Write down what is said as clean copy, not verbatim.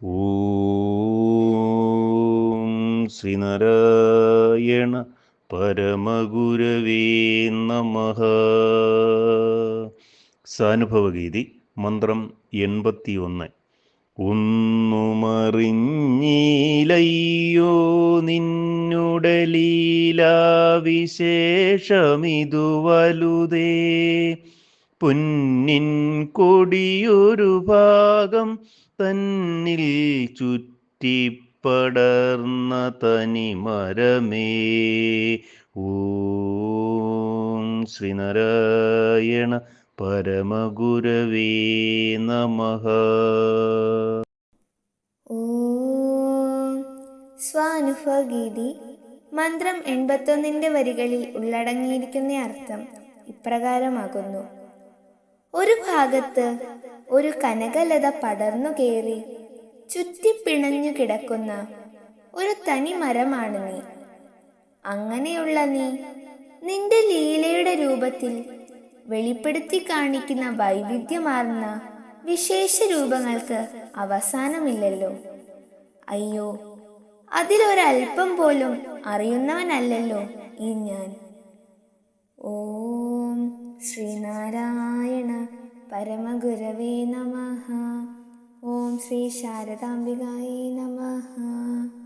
ഓം ശ്രീനാരായണ പരമഗുരവേ നമഃ. സാനുഭവഗീതി മന്ത്രം 81. ഒന്നുമറിഞ്ഞിലയ്യോ നിന്നുടെ ലീലാവിശേഷമിതു വലുതേ. പൊന്നിൻ കൊടിയൊരു ഭാഗം തന്നിൽ ചുറ്റിപ്പടർന്ന തനിമരമേ. ഓം ശ്രീനാരായണ പരമഗുരവേ നമഃ. ഓം സ്വാനുഭവഗീതി മന്ത്രം 81 വരികളിൽ ഉള്ളടങ്ങിയിരിക്കുന്ന അർത്ഥം ഇപ്രകാരമാകുന്നു. ഒരു ഭാഗത്ത് ഒരു കനകലത പടർന്നു കയറി ചുറ്റിപ്പിണഞ്ഞു കിടക്കുന്ന ഒരു തനി മരമാണ് നീ. അങ്ങനെയുള്ള നീ നിന്റെ ലീലയുടെ രൂപത്തിൽ വെളിപ്പെടുത്തി കാണിക്കുന്ന വൈവിധ്യമാർന്ന വിശേഷ രൂപങ്ങൾക്ക് അവസാനമില്ലല്ലോ. അയ്യോ, അതിലൊരൽപ്പം പോലും അറിയുന്നവനല്ലല്ലോ ഈ ഞാൻ. ഓം ശ്രീനാരായണ പരമഗുരവേ നമഃ. ഓം ശ്രീ ശാരദാംബികായേ നമഃ.